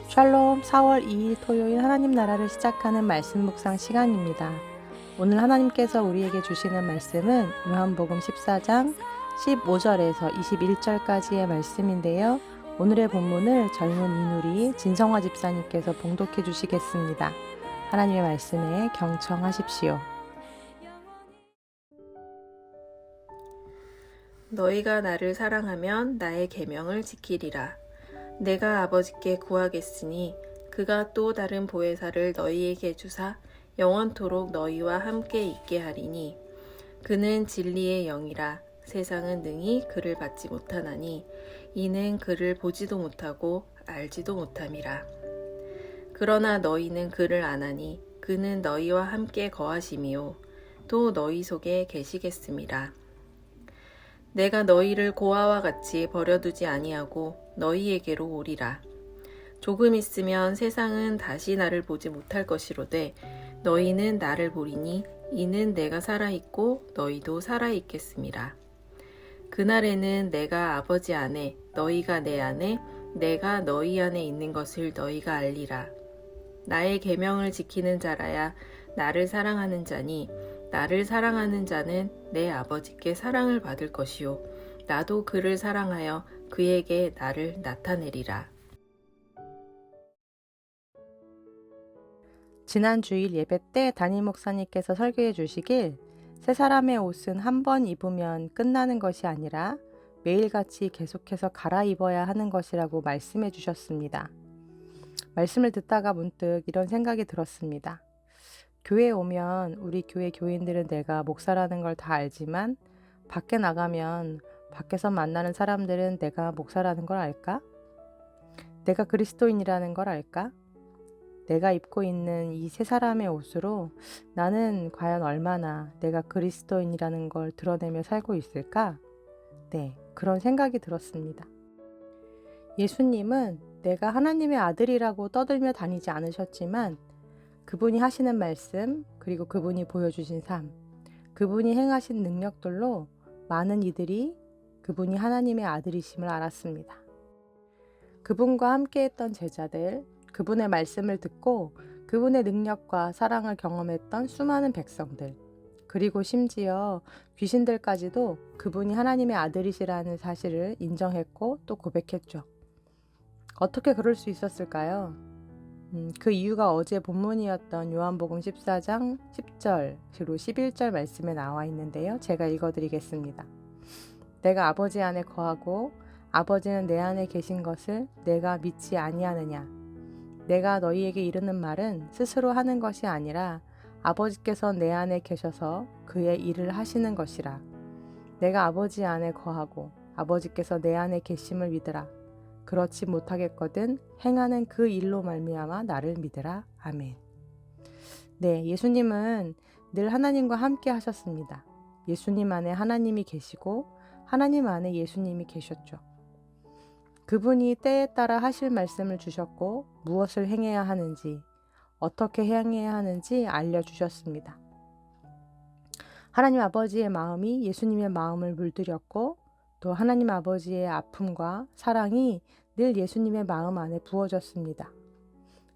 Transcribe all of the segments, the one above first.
샬롬 4월 2일 토요일 하나님 나라를 시작하는 말씀 묵상 시간입니다. 오늘 하나님께서 우리에게 주시는 말씀은 요한복음 14장 15절에서 21절까지의 말씀인데요. 오늘의 본문을 젊은 이누리 진성화 집사님께서 봉독해 주시겠습니다. 하나님의 말씀에 경청하십시오. 너희가 나를 사랑하면 나의 계명을 지키리라. 내가 아버지께 구하겠으니 그가 또 다른 보혜사를 너희에게 주사 영원토록 너희와 함께 있게 하리니 그는 진리의 영이라. 세상은 능히 그를 받지 못하나니 이는 그를 보지도 못하고 알지도 못함이라. 그러나 너희는 그를 아나니 그는 너희와 함께 거하심이요 또 너희 속에 계시겠음이라. 내가 너희를 고아와 같이 버려두지 아니하고 너희에게로 오리라. 조금 있으면 세상은 다시 나를 보지 못할 것이로되 너희는 나를 보리니 이는 내가 살아있고 너희도 살아있겠음이라. 그날에는 내가 아버지 안에 너희가 내 안에 내가 너희 안에 있는 것을 너희가 알리라. 나의 계명을 지키는 자라야 나를 사랑하는 자니 나를 사랑하는 자는 내 아버지께 사랑을 받을 것이요 나도 그를 사랑하여 그에게 나를 나타내리라. 지난 주일 예배 때 담임 목사님께서 설교해 주시길 새 사람의 옷은 한 번 입으면 끝나는 것이 아니라 매일같이 계속해서 갈아입어야 하는 것이라고 말씀해 주셨습니다. 말씀을 듣다가 문득 이런 생각이 들었습니다. 교회에 오면 우리 교회 교인들은 내가 목사라는 걸 다 알지만 밖에 나가면 밖에서 만나는 사람들은 내가 목사라는 걸 알까? 내가 그리스도인이라는 걸 알까? 내가 입고 있는 이 세 사람의 옷으로 나는 과연 얼마나 내가 그리스도인이라는 걸 드러내며 살고 있을까? 네, 그런 생각이 들었습니다. 예수님은 내가 하나님의 아들이라고 떠들며 다니지 않으셨지만 그분이 하시는 말씀, 그리고 그분이 보여주신 삶, 그분이 행하신 능력들로 많은 이들이 그분이 하나님의 아들이심을 알았습니다. 그분과 함께했던 제자들, 그분의 말씀을 듣고 그분의 능력과 사랑을 경험했던 수많은 백성들, 그리고 심지어 귀신들까지도 그분이 하나님의 아들이시라는 사실을 인정했고 또 고백했죠. 어떻게 그럴 수 있었을까요? 그 이유가 어제 본문이었던 요한복음 14장 10절 그리고 11절 말씀에 나와 있는데요. 제가 읽어드리겠습니다. 내가 아버지 안에 거하고 아버지는 내 안에 계신 것을 내가 믿지 아니하느냐. 내가 너희에게 이르는 말은 스스로 하는 것이 아니라 아버지께서 내 안에 계셔서 그의 일을 하시는 것이라. 내가 아버지 안에 거하고 아버지께서 내 안에 계심을 믿으라. 그렇지 못하겠거든 행하는 그 일로 말미암아 나를 믿으라. 아멘. 네, 예수님은 늘 하나님과 함께 하셨습니다. 예수님 안에 하나님이 계시고 하나님 안에 예수님이 계셨죠. 그분이 때에 따라 하실 말씀을 주셨고 무엇을 행해야 하는지 어떻게 행해야 하는지 알려주셨습니다. 하나님 아버지의 마음이 예수님의 마음을 물들였고 또 하나님 아버지의 아픔과 사랑이 늘 예수님의 마음 안에 부어졌습니다.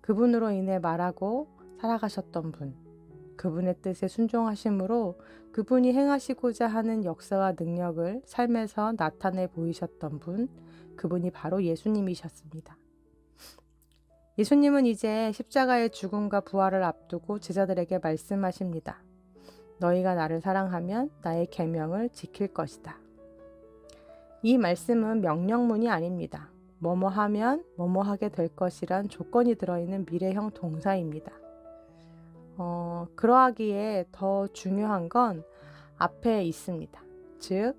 그분으로 인해 말하고 살아가셨던 분, 그분의 뜻에 순종하심으로 그분이 행하시고자 하는 역사와 능력을 삶에서 나타내 보이셨던 분, 그분이 바로 예수님이셨습니다. 예수님은 이제 십자가의 죽음과 부활을 앞두고 제자들에게 말씀하십니다. 너희가 나를 사랑하면 나의 계명을 지킬 것이다. 이 말씀은 명령문이 아닙니다. 뭐뭐 하면 뭐뭐 하게 될 것이란 조건이 들어있는 미래형 동사입니다. 그러하기에 더 중요한 건 앞에 있습니다. 즉,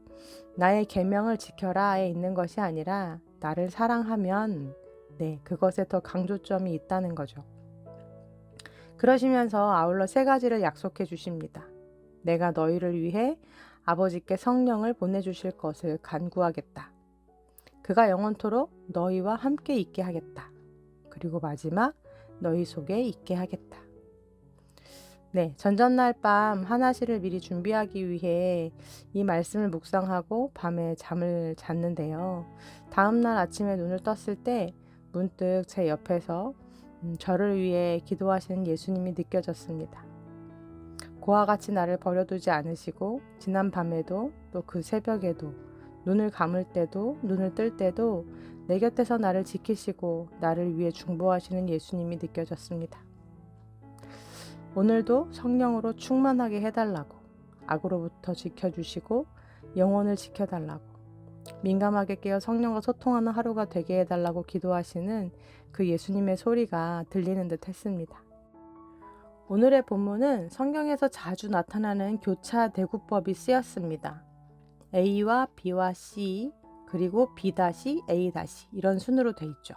나의 계명을 지켜라에 있는 것이 아니라 나를 사랑하면 그것에 더 강조점이 있다는 거죠. 그러시면서 아울러 세 가지를 약속해 주십니다. 내가 너희를 위해 아버지께 성령을 보내주실 것을 간구하겠다. 그가 영원토록 너희와 함께 있게 하겠다. 그리고 마지막 너희 속에 있게 하겠다. 전전날 밤 하나시를 미리 준비하기 위해 이 말씀을 묵상하고 밤에 잠을 잤는데요. 다음날 아침에 눈을 떴을 때 문득 제 옆에서 저를 위해 기도하시는 예수님이 느껴졌습니다. 고와 같이 나를 버려두지 않으시고 지난 밤에도 또 그 새벽에도 눈을 감을 때도 눈을 뜰 때도 내 곁에서 나를 지키시고 나를 위해 중보하시는 예수님이 느껴졌습니다. 오늘도 성령으로 충만하게 해달라고, 악으로부터 지켜주시고 영혼을 지켜달라고, 민감하게 깨어 성령과 소통하는 하루가 되게 해달라고 기도하시는 그 예수님의 소리가 들리는 듯 했습니다. 오늘의 본문은 성경에서 자주 나타나는 교차 대구법이 쓰였습니다. A와 B와 C 그리고 B-A- 이런 순으로 돼 있죠.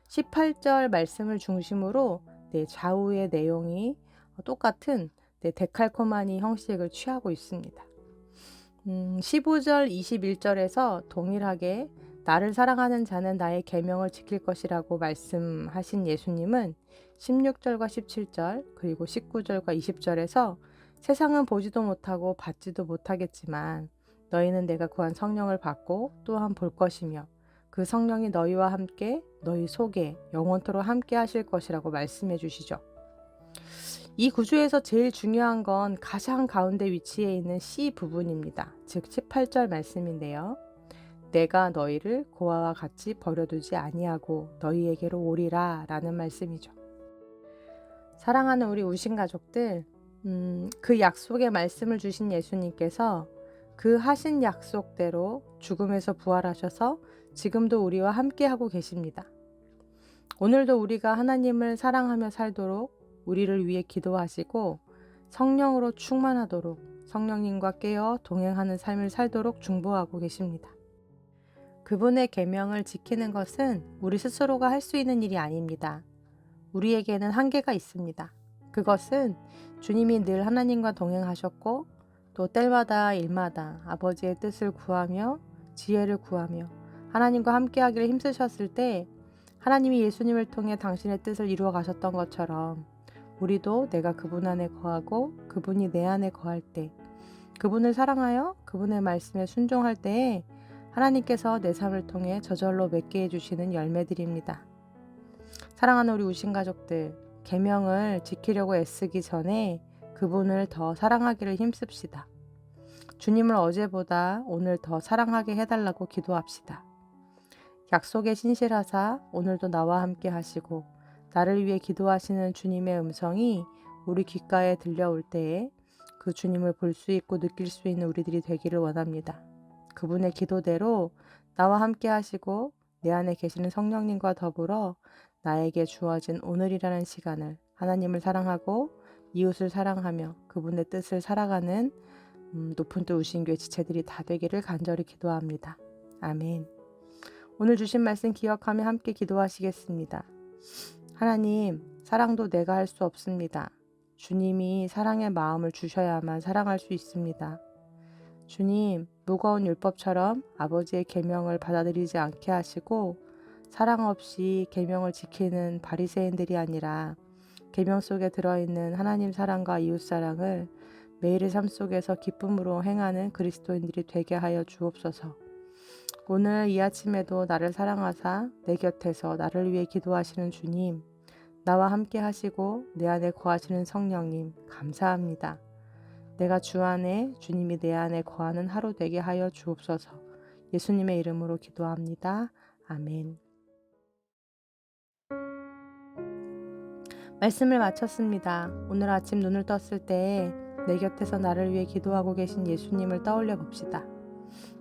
18절 말씀을 중심으로 좌우의 내용이 똑같은 데칼코마니 형식을 취하고 있습니다. 15절, 21절에서 동일하게 나를 사랑하는 자는 나의 계명을 지킬 것이라고 말씀하신 예수님은 16절과 17절 그리고 19절과 20절에서 세상은 보지도 못하고 받지도 못하겠지만 너희는 내가 구한 성령을 받고 또한 볼 것이며 그 성령이 너희와 함께 너희 속에 영원토록 함께 하실 것이라고 말씀해 주시죠. 이 구조에서 제일 중요한 건 가장 가운데 위치해 있는 C 부분입니다. 즉 18절 말씀인데요. 내가 너희를 고아와 같이 버려두지 아니하고 너희에게로 오리라 라는 말씀이죠. 사랑하는 우리 우신 가족들, 그 약속의 말씀을 주신 예수님께서 그 하신 약속대로 죽음에서 부활하셔서 지금도 우리와 함께하고 계십니다. 오늘도 우리가 하나님을 사랑하며 살도록 우리를 위해 기도하시고 성령으로 충만하도록 성령님과 깨어 동행하는 삶을 살도록 중보하고 계십니다. 그분의 계명을 지키는 것은 우리 스스로가 할 수 있는 일이 아닙니다. 우리에게는 한계가 있습니다. 그것은 주님이 늘 하나님과 동행하셨고 또 때마다 일마다 아버지의 뜻을 구하며 지혜를 구하며 하나님과 함께하기를 힘쓰셨을 때 하나님이 예수님을 통해 당신의 뜻을 이루어 가셨던 것처럼 우리도 내가 그분 안에 거하고 그분이 내 안에 거할 때 그분을 사랑하여 그분의 말씀에 순종할 때에 하나님께서 내 삶을 통해 저절로 맺게 해주시는 열매들입니다. 사랑하는 우리 우신 가족들, 계명을 지키려고 애쓰기 전에 그분을 더 사랑하기를 힘씁시다. 주님을 어제보다 오늘 더 사랑하게 해달라고 기도합시다. 약속에 신실하사 오늘도 나와 함께 하시고 나를 위해 기도하시는 주님의 음성이 우리 귓가에 들려올 때에 그 주님을 볼 수 있고 느낄 수 있는 우리들이 되기를 원합니다. 그분의 기도대로 나와 함께 하시고 내 안에 계시는 성령님과 더불어 나에게 주어진 오늘이라는 시간을 하나님을 사랑하고 이웃을 사랑하며 그분의 뜻을 살아가는 높은 뜻 우신교회 지체들이 다 되기를 간절히 기도합니다. 아멘. 오늘 주신 말씀 기억하며 함께 기도하시겠습니다. 하나님, 사랑도 내가 할 수 없습니다. 주님이 사랑의 마음을 주셔야만 사랑할 수 있습니다. 주님, 무거운 율법처럼 아버지의 계명을 받아들이지 않게 하시고 사랑 없이 계명을 지키는 바리새인들이 아니라 계명 속에 들어있는 하나님 사랑과 이웃 사랑을 매일의 삶 속에서 기쁨으로 행하는 그리스도인들이 되게 하여 주옵소서. 오늘 이 아침에도 나를 사랑하사 내 곁에서 나를 위해 기도하시는 주님, 나와 함께 하시고 내 안에 거하시는 성령님, 감사합니다. 내가 주 안에, 주님이 내 안에 거하는 하루 되게 하여 주옵소서. 예수님의 이름으로 기도합니다. 아멘. 말씀을 마쳤습니다. 오늘 아침 눈을 떴을 때 내 곁에서 나를 위해 기도하고 계신 예수님을 떠올려 봅시다.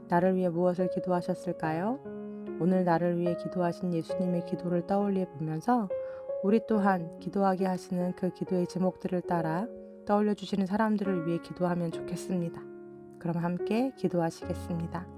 나를 위해 무엇을 기도하셨을까요? 오늘 나를 위해 기도하신 예수님의 기도를 떠올려 보면서 우리 또한 기도하게 하시는 그 기도의 제목들을 따라 떠올려 주시는 사람들을 위해 기도하면 좋겠습니다. 그럼 함께 기도하시겠습니다.